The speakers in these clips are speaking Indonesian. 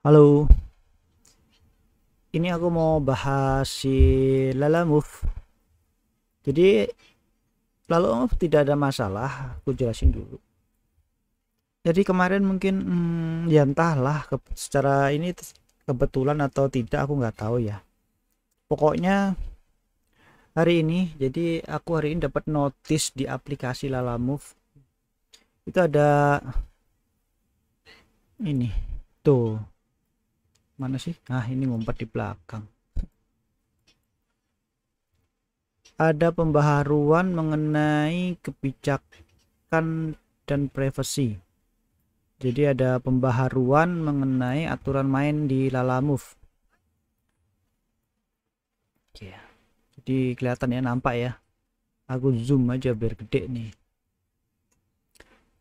Halo, ini aku mau bahas si Lala Move. Jadi Lala Move tidak ada masalah, aku jelasin dulu. Jadi kemarin mungkin ya entahlah secara ini kebetulan atau tidak aku nggak tahu ya. Pokoknya hari ini, jadi aku hari ini dapat notice di aplikasi Lala Move. Itu ada ini, tuh mana sih? Ah ini ngumpet di belakang. Ada pembaharuan mengenai kebijakan dan privasi. Jadi ada pembaharuan mengenai aturan main di Lalamove. Oke. Jadi kelihatan ya, nampak ya. Aku zoom aja biar gede nih.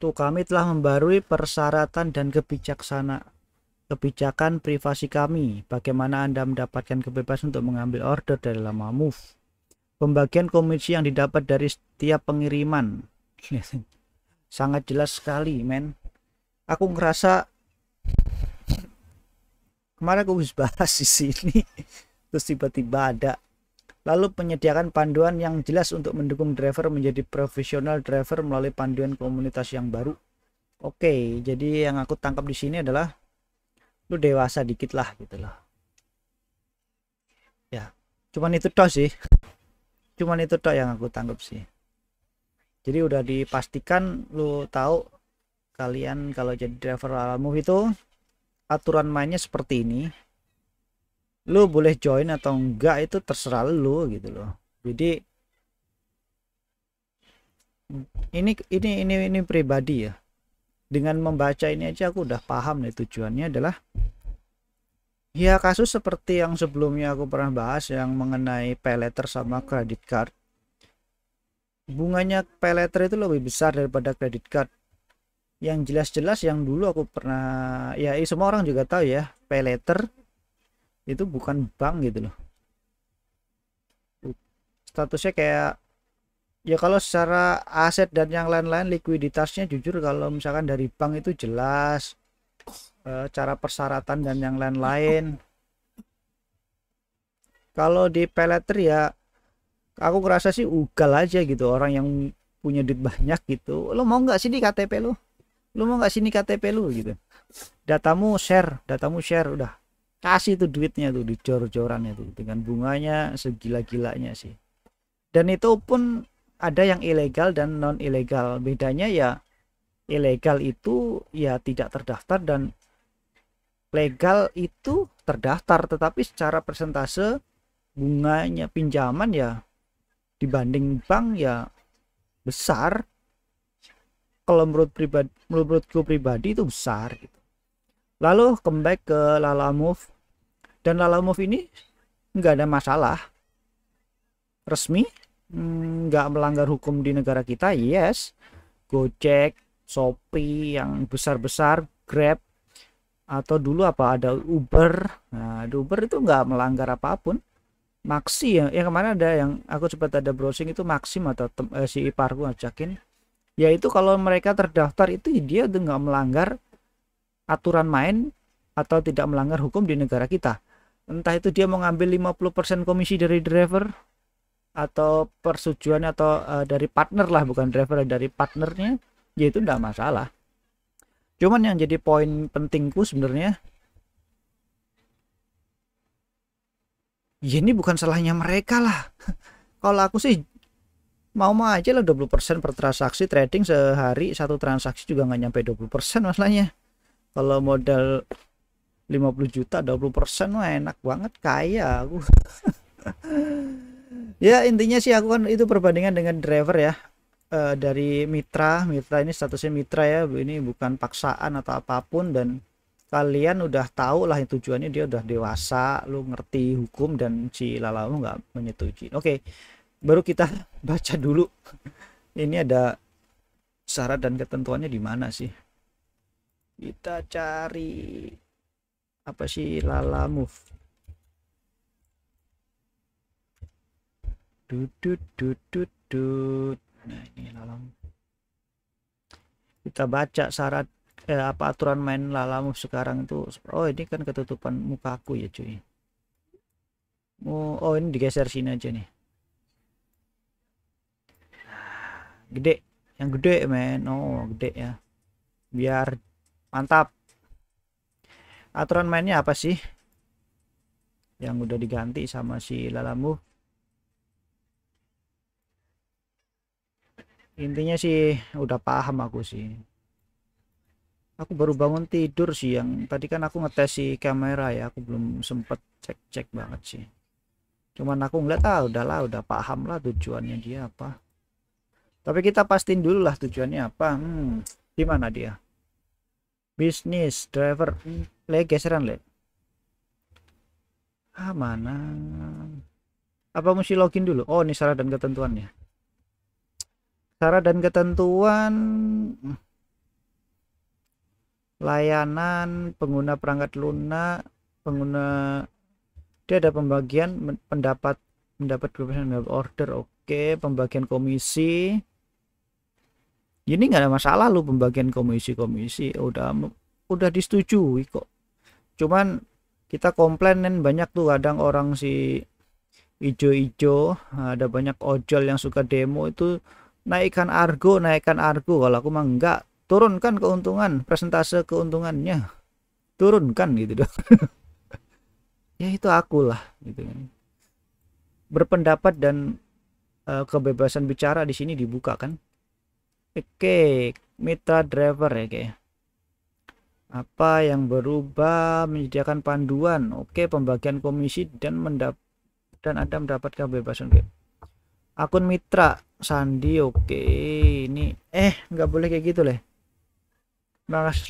Tuh, kami telah membarui persyaratan dan kebijakan privasi kami. Bagaimana Anda mendapatkan kebebasan untuk mengambil order dari Lalamove. Pembagian komisi yang didapat dari setiap pengiriman. Sangat jelas sekali, men. Aku ngerasa kemarin aku bisa bahas di sini. Terus tiba-tiba ada. Lalu penyediakan panduan yang jelas untuk mendukung driver menjadi profesional driver melalui panduan komunitas yang baru. Oke, jadi yang aku tangkap di sini adalah lu dewasa dikit lah gitu loh. Ya, cuman itu toh sih. Cuman itu toh yang aku tangkap sih. Jadi udah dipastikan lu tahu kalian kalau jadi driver Lalamove itu aturan mainnya seperti ini. Lu boleh join atau enggak itu terserah lu gitu loh. Jadi ini pribadi ya. Dengan membaca ini aja aku udah paham nih, tujuannya adalah ya kasus seperti yang sebelumnya aku pernah bahas yang mengenai paylater sama credit card. Bunganya paylater itu lebih besar daripada credit card. Yang jelas-jelas yang dulu aku pernah, ya semua orang juga tahu ya, paylater itu bukan bank gitu loh. Statusnya kayak, ya kalau secara aset dan yang lain-lain likuiditasnya jujur kalau misalkan dari bank itu jelas, cara persyaratan dan yang lain-lain. Kalau di paylater ya aku ngerasa sih ugal aja gitu, orang yang punya duit banyak gitu, lo mau nggak sini KTP lo mau nggak sini KTP lu gitu, datamu share udah kasih tuh duitnya tuh dicor-corannya tuh dengan bunganya segila-gilanya sih. Dan itu pun ada yang ilegal dan non ilegal. Bedanya ya ilegal itu ya tidak terdaftar, dan legal itu terdaftar, tetapi secara persentase bunganya pinjaman ya dibanding bank ya besar. Kalau menurutku pribadi itu besar gitu. Lalu comeback ke Lalamove, dan Lalamove ini nggak ada masalah, resmi, nggak melanggar hukum di negara kita. Yes, Gojek, Shopee yang besar-besar, Grab, atau dulu apa ada Uber. Nah, Uber itu nggak melanggar apapun. Maxi ya, yang kemarin ada yang aku sempat ada browsing itu Maxim atau si iparku ngajakin, yaitu kalau mereka terdaftar itu dia udah nggak melanggar aturan main atau tidak melanggar hukum di negara kita. Entah itu dia mau ngambil 50% komisi dari driver atau persetujuan atau dari partner lah, bukan driver, dari partnernya, ya itu enggak masalah. Cuman yang jadi poin pentingku sebenarnya, ya ini bukan salahnya mereka lah. Kalau aku sih mau aja lah 20% per transaksi trading sehari, satu transaksi juga nggak nyampe 20% masalahnya. Kalau modal 50 juta 20% wah enak banget, kaya aku. Ya intinya sih aku kan itu perbandingan dengan driver ya. Dari mitra ini statusnya mitra ya, ini bukan paksaan atau apapun. Dan kalian udah tahu lah tujuannya, dia udah dewasa, lu ngerti hukum, dan si Lalamu nggak menyetujui. Oke, baru kita baca dulu ini ada syarat dan ketentuannya di mana sih. Kita cari apa sih Lalamove. Nah ini Lalamove, kita baca syarat apa aturan main Lalamove sekarang itu. Oh ini kan ketutupan muka aku ya cuy. Oh ini digeser sini aja nih. Gede, yang gede men. Oh gede ya, biar mantap. Aturan mainnya apa sih yang udah diganti sama si Lalamove? Intinya sih udah paham aku sih. Aku baru bangun tidur sih, yang tadi kan aku ngetes si kamera ya, aku belum sempet cek-cek banget sih. Cuman aku ngeliat udahlah, udah paham lah tujuannya dia apa. Tapi kita pastiin dulu lah tujuannya apa. Gimana dia? Bisnis driver. Le geseran le. Mana? Apa mesti login dulu? Oh ini syarat dan ketentuannya. Syarat dan ketentuan layanan pengguna perangkat lunak, pengguna dia ada pembagian mendapat kebebasan order. Oke, pembagian komisi ini nggak ada masalah lu, pembagian komisi udah disetujui kok. Cuman kita komplain banyak tuh kadang orang si ijo-ijo, ada banyak ojol yang suka demo itu naikkan argo. Kalau aku mah enggak, turunkan keuntungan, presentase keuntungannya turunkan gitu dong. Ya itu aku lah gitu kan, berpendapat dan kebebasan bicara di sini dibuka kan. Oke, mitra driver ya kayak apa yang berubah, menyediakan panduan. Oke, pembagian komisi dan Anda mendapat kebebasan. Oke. Akun mitra Sandi. Oke, ini nggak boleh kayak gitu leh.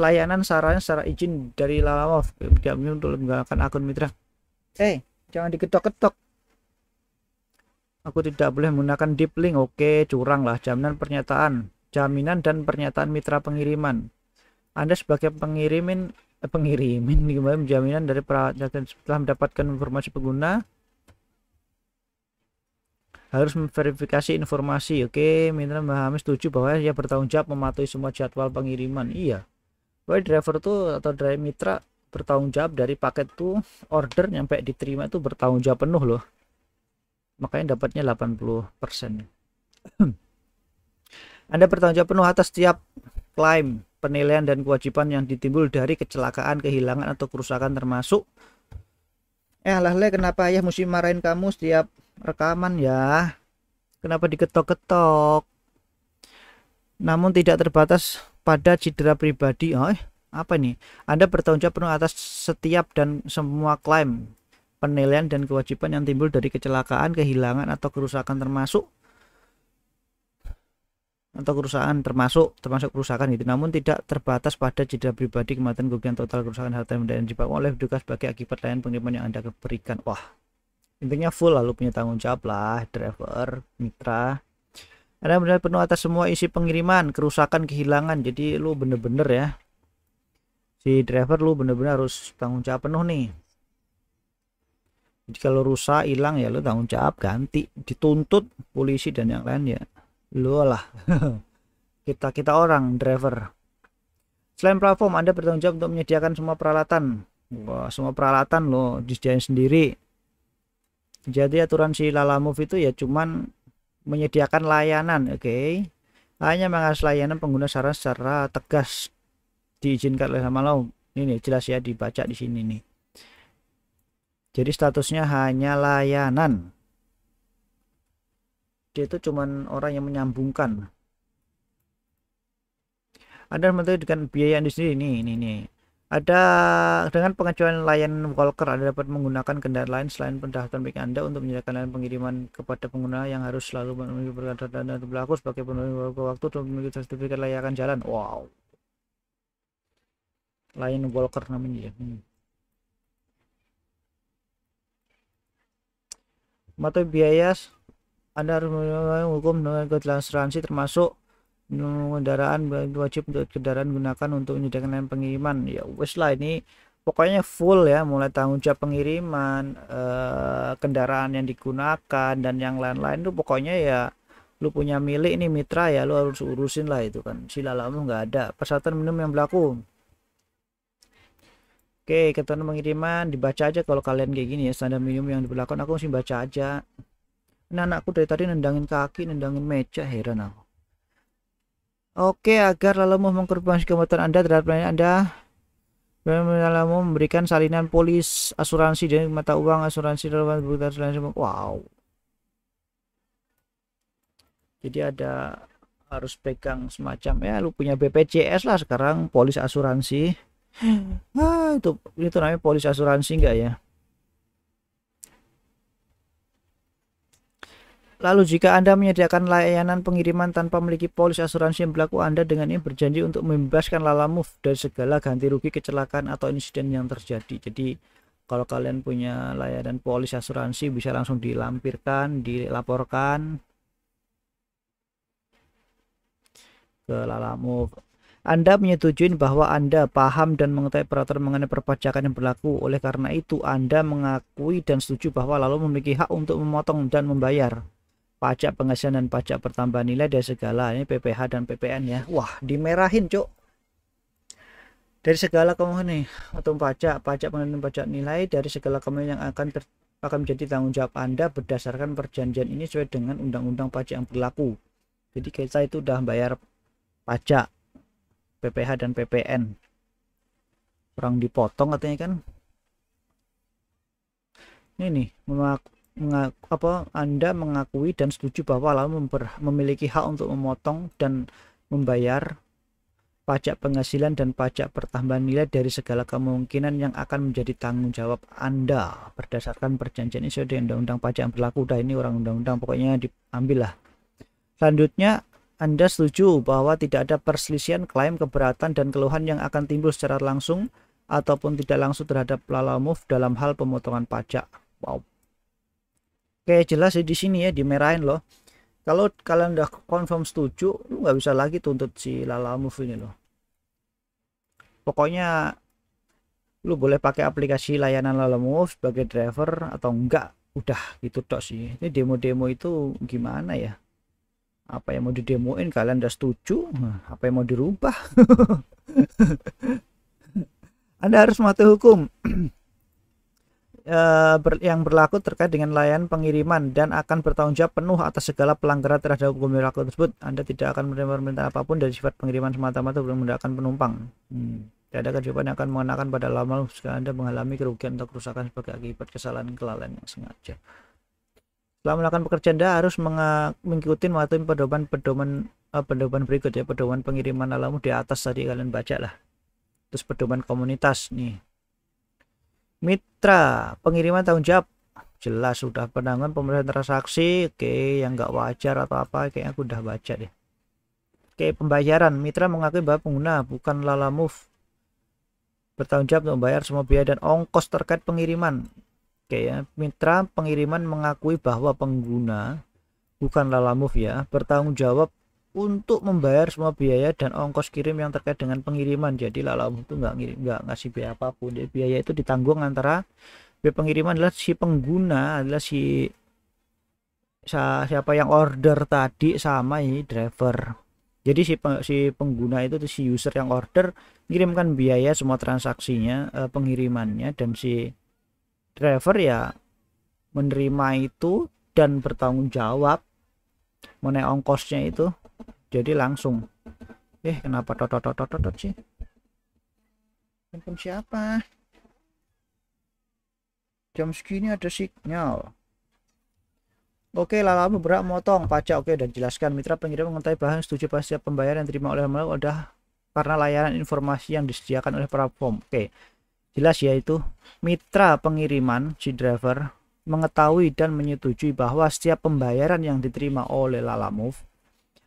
Layanan sarannya secara izin dari Lalamove diambil untuk menggunakan akun mitra. Jangan diketok-ketok. Aku tidak boleh menggunakan deep link. Oke, curang lah. Jaminan dan pernyataan mitra pengiriman. Anda sebagai pengirimin kembali jaminan dari perawatan setelah mendapatkan informasi pengguna harus memverifikasi informasi. Oke, mitra memahami, setuju bahwa ia bertanggung jawab mematuhi semua jadwal pengiriman. Iya, bahwa driver tuh atau driver mitra bertanggung jawab dari paket tuh order nyampe diterima itu bertanggung jawab penuh loh, makanya dapatnya 80%. Anda bertanggung jawab penuh atas setiap klaim, penilaian dan kewajiban yang ditimbul dari kecelakaan, kehilangan atau kerusakan, termasuk kenapa ayah mesti marahin kamu setiap rekaman ya? Kenapa diketok-ketok? Namun tidak terbatas pada cedera pribadi. Apa nih? Anda bertanggung jawab penuh atas setiap dan semua klaim, penilaian dan kewajiban yang timbul dari kecelakaan, kehilangan atau kerusakan, termasuk kerusakan gitu. Namun tidak terbatas pada cedera pribadi, kematian, kerugian total, kerusakan harta yang dibawa oleh petugas sebagai akibat layanan pengiriman yang Anda berikan. Wah, intinya full lalu punya tanggung jawab lah driver mitra. Anda benar penuh atas semua isi pengiriman, kerusakan, kehilangan. Jadi lu bener-bener ya, si driver lu bener-bener harus tanggung jawab penuh nih. Jadi kalau rusak hilang ya lu tanggung jawab, ganti, dituntut polisi dan yang lain ya lu lah. kita orang driver. Selain platform, Anda bertanggung jawab untuk menyediakan semua peralatan. Wah, semua peralatan lo disediain sendiri. Jadi aturan si Lalamove itu ya cuman menyediakan layanan. Oke. Hanya mengakses layanan pengguna secara tegas diizinkan oleh Lalamove. Ini jelas ya, dibaca di sini nih. Jadi statusnya hanya layanan. Dia itu cuman orang yang menyambungkan. Anda memiliki dengan biaya yang di sini nih. Ada dengan pengecualian layanan Walker, Anda dapat menggunakan kendaraan lain selain pendaftaran milik Anda untuk menyediakan layanan pengiriman kepada pengguna yang harus selalu memiliki persyaratan dan berlaku sebagai penerima waktu untuk memiliki sertifikat layakan jalan. Wow. Layanan Walker namanya ya. Mematuhi biaya, Anda harus menggunakan hukum dengan kejelasan asuransi, termasuk kendaraan wajib untuk kendaraan gunakan untuk menyediakan layanan pengiriman. Ya wes lah, ini pokoknya full ya, mulai tanggung jawab pengiriman, kendaraan yang digunakan dan yang lain-lain tuh pokoknya ya lu punya milik ini mitra ya lu harus urusin lah itu kan. Si Lalamove nggak ada. Persyaratan minimum yang berlaku. Oke, ketentuan pengiriman dibaca aja kalau kalian kayak gini ya, standar minimum yang diberlakukan. Aku mesti baca aja. Nah, anakku dari tadi nendangin kaki, nendangin meja, heran aku. Oke, agar Lalamove mengkonfirmasi kebutuhan Anda terhadap pelayanan Anda, Lalamove memberikan salinan polis asuransi dan mata uang asuransi dalam berita asuransi. Wow. Jadi ada harus pegang semacam ya lu punya BPJS lah sekarang polis asuransi. Itu namanya polis asuransi enggak ya? Lalu jika Anda menyediakan layanan pengiriman tanpa memiliki polis asuransi yang berlaku, Anda dengan ini berjanji untuk membebaskan Lalamove dari segala ganti rugi kecelakaan atau insiden yang terjadi. Jadi kalau kalian punya layanan polis asuransi bisa langsung dilampirkan, dilaporkan ke Lalamove. Anda menyetujui bahwa Anda paham dan mengetahui peraturan mengenai perpajakan yang berlaku. Oleh karena itu, Anda mengakui dan setuju bahwa Lalamove memiliki hak untuk memotong dan membayar pajak penghasilan dan pajak pertambahan nilai dari segala ini PPh dan PPN ya. Wah, dimerahin, Cuk. Dari segala kamu nih, atau pajak penghasilan pajak nilai dari segala kamu yang akan menjadi tanggung jawab Anda berdasarkan perjanjian ini sesuai dengan undang-undang pajak yang berlaku. Jadi kita itu udah bayar pajak PPh dan PPN. Kurang dipotong katanya kan. Ini nih, Anda mengakui dan setuju bahwa Lalamove memiliki hak untuk memotong dan membayar pajak penghasilan dan pajak pertambahan nilai dari segala kemungkinan yang akan menjadi tanggung jawab Anda berdasarkan perjanjian ini sesuai dengan undang-undang pajak yang berlaku. Udah ini orang undang-undang pokoknya diambil lah. Selanjutnya, Anda setuju bahwa tidak ada perselisihan klaim keberatan dan keluhan yang akan timbul secara langsung ataupun tidak langsung terhadap Lalamove dalam hal pemotongan pajak. Wow. Oke, jelas di sini ya dimerahin loh. Kalau kalian udah confirm setuju, lu nggak bisa lagi tuntut si Lalamove ini loh. Pokoknya lu boleh pakai aplikasi layanan Lalamove sebagai driver atau enggak, udah gitu tok sih. Ini demo-demo itu gimana ya? Apa yang mau didemoin kalian udah setuju? Apa yang mau dirubah? Anda harus mematuhi hukum yang berlaku terkait dengan layanan pengiriman dan akan bertanggung jawab penuh atas segala pelanggaran terhadap hukum yang berlaku tersebut. Anda tidak akan menerima permintaan apapun dari sifat pengiriman semata-mata belum menggunakan penumpang. Tidak ada kewajiban yang akan mengenakan pada Lalamove jika Anda mengalami kerugian atau kerusakan sebagai akibat kesalahan kelalaian yang sengaja. Setelah melakukan pekerjaan, Anda harus mengikuti mematuhi pedoman berikut ya, pedoman pengiriman Lalamove di atas tadi kalian baca lah. Terus pedoman komunitas nih. Mitra pengiriman tanggung jawab jelas sudah penanganan pemeriksaan transaksi. Oke, yang nggak wajar atau apa kayaknya aku udah baca deh. Oke, pembayaran mitra mengakui bahwa pengguna bukan Lalamove bertanggung jawab untuk membayar semua biaya dan ongkos terkait pengiriman. Oke ya, mitra pengiriman mengakui bahwa pengguna bukan Lalamove ya bertanggung jawab untuk membayar semua biaya dan ongkos kirim yang terkait dengan pengiriman. Jadi Lalamove itu nggak ngasih biaya apapun. Jadi biaya itu ditanggung antara biaya pengiriman adalah si pengguna adalah siapa yang order tadi sama ini driver. Jadi si pengguna itu si user yang order kirimkan biaya semua transaksinya pengirimannya dan si driver ya menerima itu dan bertanggung jawab mengenai ongkosnya itu. Jadi langsung kenapa tot sih handphone siapa jam segini ada sinyal. Oke, Lalamove berhak motong pajak. Oke, dan jelaskan mitra pengirim mengetahui bahwa setuju pada setiap pembayaran yang diterima oleh Lalamove udah karena layanan informasi yang disediakan oleh platform. Oke, jelas ya itu mitra pengiriman si driver mengetahui dan menyetujui bahwa setiap pembayaran yang diterima oleh Lalamove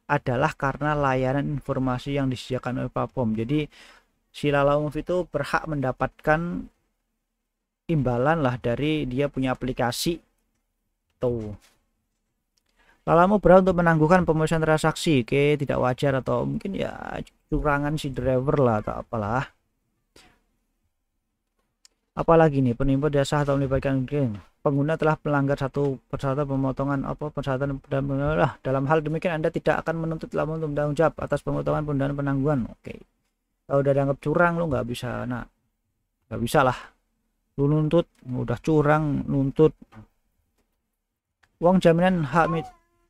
adalah karena layanan informasi yang disediakan oleh platform. Jadi si Lalamove itu berhak mendapatkan imbalan lah dari dia punya aplikasi tuh. Lalamove berhak untuk menangguhkan pemeriksaan transaksi. Oke, tidak wajar atau mungkin ya curangan si driver lah atau apalah. Apalagi nih penipu dasar atau melibatkan game. pengguna telah melanggar satu persyaratan pemotongan persyaratan dalam hal demikian Anda tidak akan menuntut lamun untuk bertanggung jawab atas pemotongan penundaan penangguhan. Oke. Kalau udah dianggap curang lu nggak bisa, nah nggak bisa lah lu nuntut, udah curang nuntut. Uang jaminan hak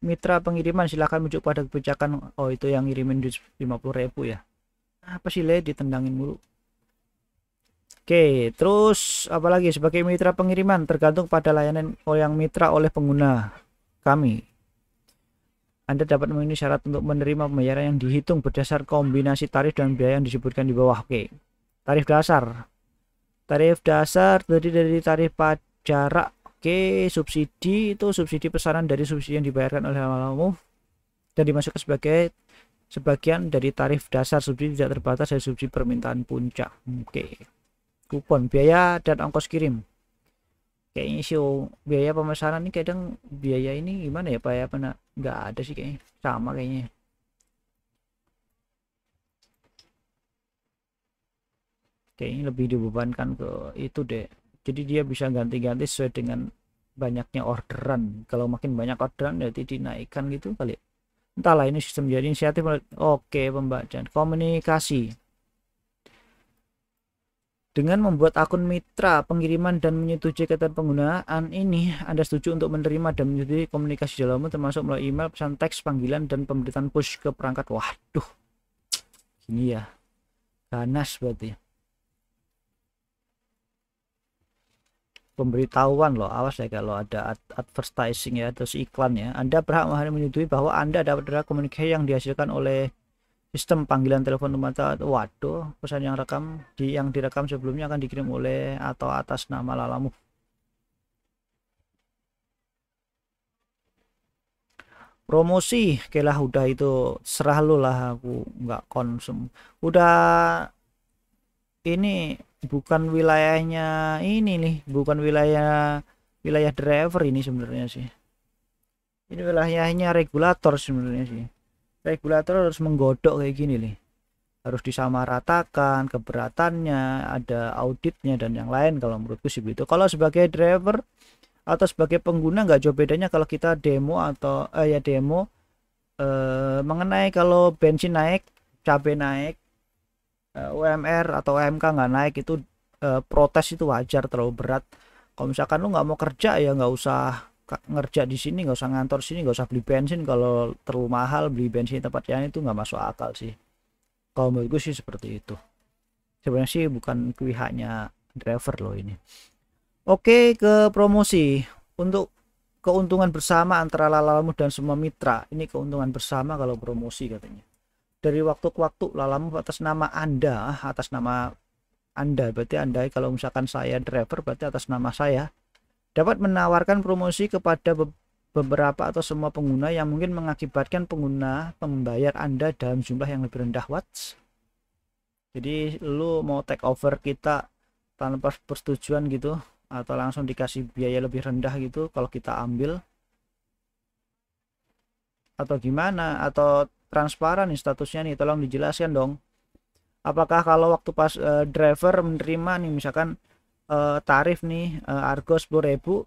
mitra pengiriman silakan merujuk pada kebijakan. Oh itu yang ngirimin 50.000 ya, apa sih le ditendangin mulu. Oke, terus apalagi sebagai mitra pengiriman tergantung pada layanan yang mitra oleh pengguna kami. Anda dapat memenuhi syarat untuk menerima pembayaran yang dihitung berdasar kombinasi tarif dan biaya yang disebutkan di bawah. Oke, tarif dasar. Tarif dasar terdiri dari tarif jarak. Oke, subsidi itu subsidi pesanan dari subsidi yang dibayarkan oleh umum dan dimasukkan sebagai sebagian dari tarif dasar. Subsidi tidak terbatas dari subsidi permintaan puncak. Oke. Kupon biaya dan ongkos kirim. Kayaknya sih biaya pemesanan ini kadang biaya ini gimana ya Pak ya, nggak ada sih kayaknya, sama kayaknya. Kayaknya lebih dibebankan ke itu deh. Jadi dia bisa ganti-ganti sesuai dengan banyaknya orderan. Kalau makin banyak orderan berarti dinaikkan gitu kali. Entahlah, ini sistem jadi inisiatif. Oke, pembacaan komunikasi. Dengan membuat akun mitra pengiriman dan menyetujui ketentuan penggunaan ini, Anda setuju untuk menerima dan menyetujui komunikasi dalammu termasuk melalui email, pesan teks, panggilan, dan pemberitaan push ke perangkat. Waduh, gini ya, ganas berarti. Pemberitahuan loh, awas ya kalau ada advertising ya, terus iklan ya. Anda berhak menyetujui bahwa Anda dapat komunikasi yang dihasilkan oleh sistem panggilan telepon mata. Waduh, pesan yang direkam sebelumnya akan dikirim oleh atau atas nama lalamu. Promosi, lah udah itu serah lu lah, aku nggak konsum. Udah ini bukan wilayahnya ini nih, bukan wilayah driver ini sebenarnya sih. Ini wilayahnya regulator sebenarnya sih. Regulator harus menggodok kayak gini nih, harus disamaratakan keberatannya, ada auditnya dan yang lain kalau menurutku sih begitu. Kalau sebagai driver atau sebagai pengguna nggak jauh bedanya kalau kita demo atau demo mengenai kalau bensin naik, cabai naik, UMR atau UMK nggak naik, itu protes itu wajar, terlalu berat. Kalau misalkan lu nggak mau kerja ya nggak usah ngerja di sini, nggak usah ngantor sini, nggak usah beli bensin. Kalau terlalu mahal beli bensin di tempat yang itu nggak masuk akal sih. Kalau menurut gue sih seperti itu. Sebenarnya sih bukan pihaknya driver loh ini. Oke, ke promosi. Untuk keuntungan bersama antara lalamu dan semua mitra. Ini keuntungan bersama kalau promosi katanya. Dari waktu ke waktu lalamu atas nama Anda, berarti Anda kalau misalkan saya driver berarti atas nama saya, dapat menawarkan promosi kepada beberapa atau semua pengguna yang mungkin mengakibatkan pengguna membayar Anda dalam jumlah yang lebih rendah. Jadi lu mau take over kita tanpa persetujuan gitu, atau langsung dikasih biaya lebih rendah gitu kalau kita ambil, atau gimana, atau transparan nih statusnya nih, tolong dijelaskan dong. Apakah kalau waktu pas driver menerima nih misalkan tarif nih Argo 10.000,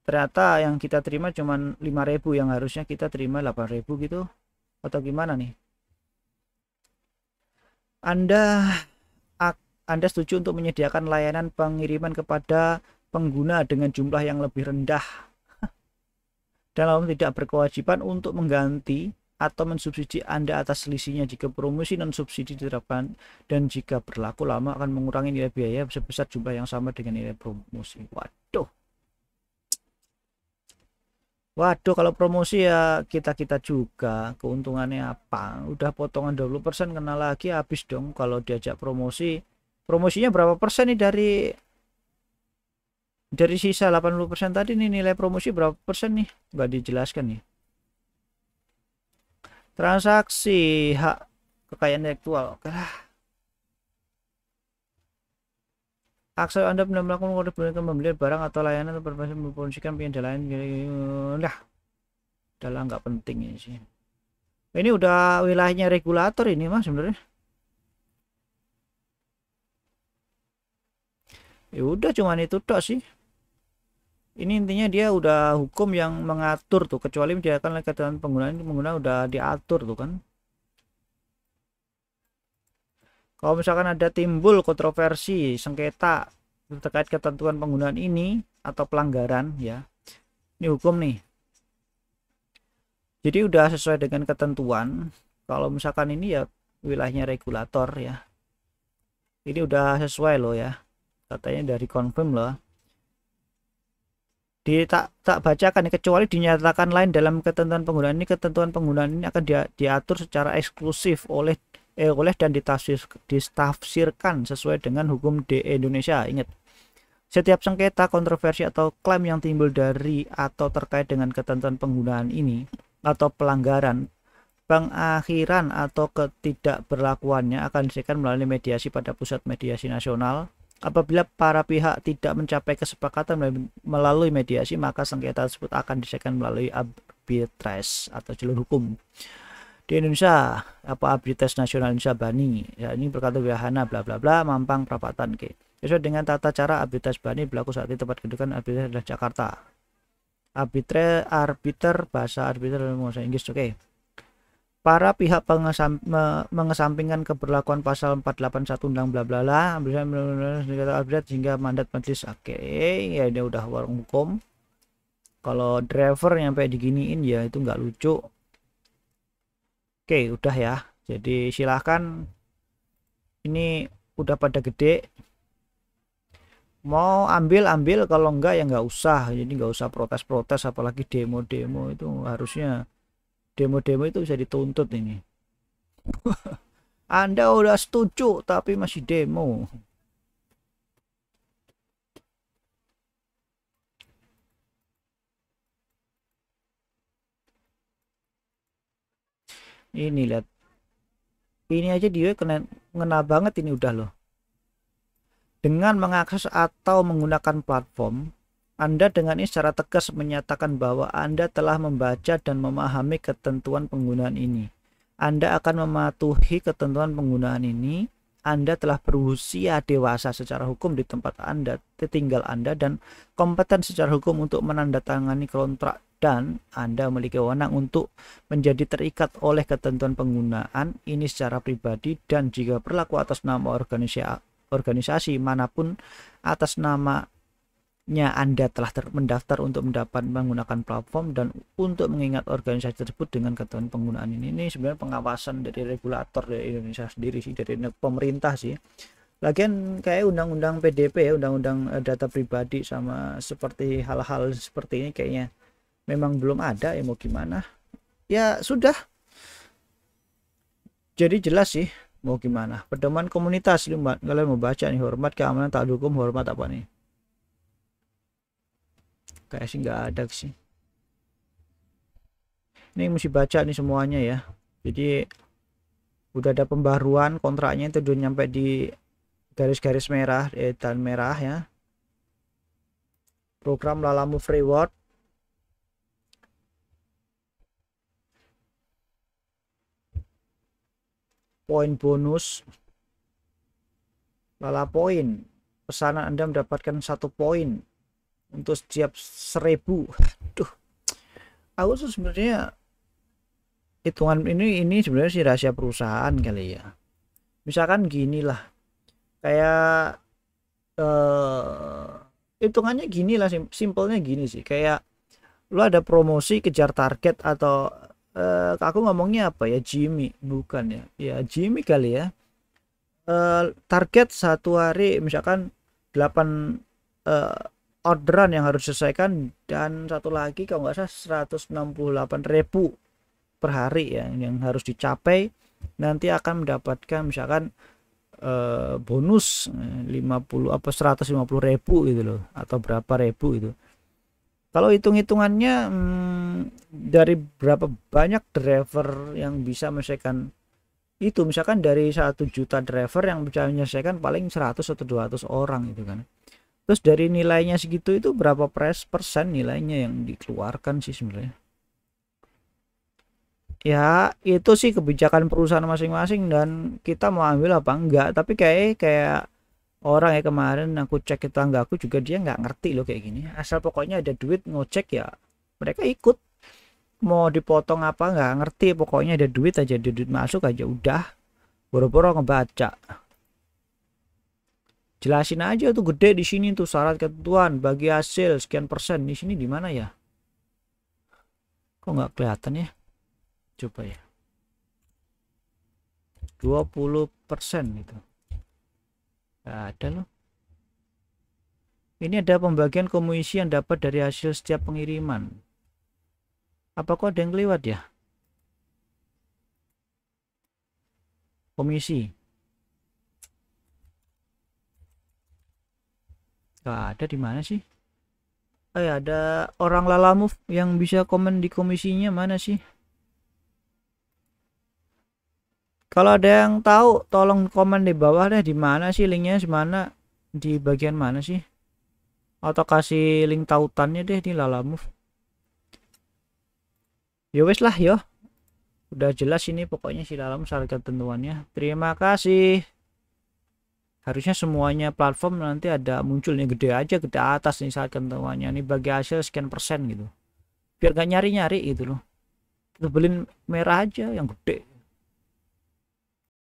ternyata yang kita terima cuman 5.000 yang harusnya kita terima 8.000 gitu, atau gimana nih? Anda setuju untuk menyediakan layanan pengiriman kepada pengguna dengan jumlah yang lebih rendah dan lalu tidak berkewajiban untuk mengganti atau mensubsidi Anda atas selisihnya jika promosi non subsidi diterapkan, dan jika berlaku lama akan mengurangi nilai biaya sebesar jumlah yang sama dengan nilai promosi. Waduh, kalau promosi ya kita juga keuntungannya apa? Udah potongan 20% kena lagi, habis dong kalau diajak promosi. Promosinya berapa persen nih dari sisa 80% tadi nih, nilai promosi berapa persen nih? Nggak dijelaskan nih. Transaksi hak kekayaan intelektual. Oke lah. Akses Anda benar melakukan membeli barang atau layanan atau mempromosikan pindah lain. Nah, adalah nggak penting ini sih. Ini udah wilayahnya regulator ini mas sebenarnya. Ya udah cuman itu tok sih. Ini intinya dia udah hukum yang mengatur tuh, kecuali menjadikan ketentuan pengguna udah diatur tuh kan. Kalau misalkan ada timbul kontroversi sengketa terkait ketentuan penggunaan ini atau pelanggaran ya, ini hukum nih, jadi udah sesuai dengan ketentuan. Kalau misalkan ini ya wilayahnya regulator ya, ini udah sesuai loh ya, katanya dari confirm loh. Tak bacakan, kecuali dinyatakan lain dalam ketentuan penggunaan ini, ketentuan penggunaan ini akan diatur secara eksklusif oleh dan ditafsirkan sesuai dengan hukum di Indonesia. Ingat, setiap sengketa, kontroversi atau klaim yang timbul dari atau terkait dengan ketentuan penggunaan ini atau pelanggaran, pengakhiran atau ketidakberlakuannya akan diselesaikan melalui mediasi pada pusat mediasi nasional. Apabila para pihak tidak mencapai kesepakatan melalui mediasi, maka sengketa tersebut akan diselesaikan melalui arbitrase atau jalur hukum. Di Indonesia, apa Arbitrase Nasional Indonesia Bani, ya, ini berkata Wahana bla bla bla Mampang Perapatan ke. Sesuai dengan tata cara Arbitrase Bani berlaku saat ini, tempat kedudukan arbitrase adalah Jakarta. Arbiter bahasa arbiter bahasa Inggris. Oke. Para pihak mengesampingkan keberlakuan pasal 481 undang bla bla bla arbitrat hingga mandat majelis. Oke, ya ini udah warung hukum. Kalau driver nyampe diginiin ya itu nggak lucu. Oke, udah ya. Jadi silahkan, ini udah pada gede, mau ambil kalau enggak ya nggak usah. Jadi nggak usah protes-protes, apalagi demo-demo itu harusnya. Demo-demo itu bisa dituntut ini. Anda udah setuju tapi masih demo. Ini lihat. Ini aja dia kena banget ini udah loh. Dengan mengakses atau menggunakan platform, Anda dengan ini secara tegas menyatakan bahwa Anda telah membaca dan memahami ketentuan penggunaan ini. Anda akan mematuhi ketentuan penggunaan ini. Anda telah berusia dewasa secara hukum di tempat Anda tinggal Anda dan kompeten secara hukum untuk menandatangani kontrak, dan Anda memiliki wewenang untuk menjadi terikat oleh ketentuan penggunaan ini secara pribadi, dan jika berlaku atas nama organisasi manapun atas nama Anda telah mendaftar untuk mendapat menggunakan platform dan untuk mengingat organisasi tersebut dengan ketentuan penggunaan ini. Ini sebenarnya pengawasan dari regulator dari Indonesia sendiri sih, dari pemerintah sih. Lagian kayak undang-undang PDP ya, undang-undang data pribadi sama seperti hal-hal seperti ini kayaknya memang belum ada ya, mau gimana ya sudah. Jadi jelas sih mau gimana. Pedoman komunitas, kalian mau baca nih, hormat keamanan tak hukum, hormat apa nih? Kayak sih nggak ada sih. Ini mesti baca nih semuanya ya. Jadi udah ada pembaruan kontraknya itu udah nyampe di garis-garis merah dan merah ya. Program Lalamove Reward, poin bonus Lala poin, pesanan Anda mendapatkan 1 poin untuk setiap 1000. Aduh, aku tuh sebenarnya hitungan ini sebenarnya sih rahasia perusahaan kali ya. Misalkan gini lah, kayak hitungannya gini lah, simpelnya gini sih, kayak lu ada promosi kejar target atau aku ngomongnya apa ya, Jimmy bukan ya, ya Jimmy kali ya. Target satu hari misalkan 8 orderan yang harus diselesaikan, dan satu lagi kalau nggak salah 168.000 per hari ya yang harus dicapai. Nanti akan mendapatkan misalkan bonus 50 apa 150.000 gitu loh, atau berapa ribu itu. Kalau hitung-hitungannya dari berapa banyak driver yang bisa menyelesaikan itu, misalkan dari 1 juta driver yang bisa menyelesaikan paling 100 atau 200 orang gitu kan. Terus dari nilainya segitu, itu berapa persen nilainya yang dikeluarkan sih sebenarnya. Ya itu sih kebijakan perusahaan masing-masing dan kita mau ambil apa enggak, tapi kayak orang ya, kemarin aku cek ke tanggaku juga dia nggak ngerti loh kayak gini, asal pokoknya ada duit ngocek ya mereka ikut, mau dipotong apa nggak ngerti, pokoknya ada duit aja, ada duit masuk aja udah, boro-boro ngebaca. Jelasin aja tuh gede di sini tuh syarat ketentuan bagi hasil sekian persen, di sini di mana ya, kok nggak kelihatan ya, coba ya, 20% gitu, nggak ada loh. Ini ada pembagian komisi yang dapat dari hasil setiap pengiriman. Apa kok ada yang lewat ya? Komisi. Gak ada, di mana sih? Ada orang Lalamove yang bisa komen di komisinya mana sih? Kalau ada yang tahu tolong komen di bawah deh, di mana sih linknya, di mana, di bagian mana sih? Atau kasih link tautannya deh di Lalamove. Ya wes lah yo. Udah jelas ini pokoknya si dalam syarat ketentuannya. Terima kasih. Harusnya semuanya platform nanti ada munculnya gede aja, gede atas nih syarat ketentuannya. Ini bagi hasil sekian persen gitu. Biar gak nyari-nyari gitu loh. Tebelin merah aja yang gede.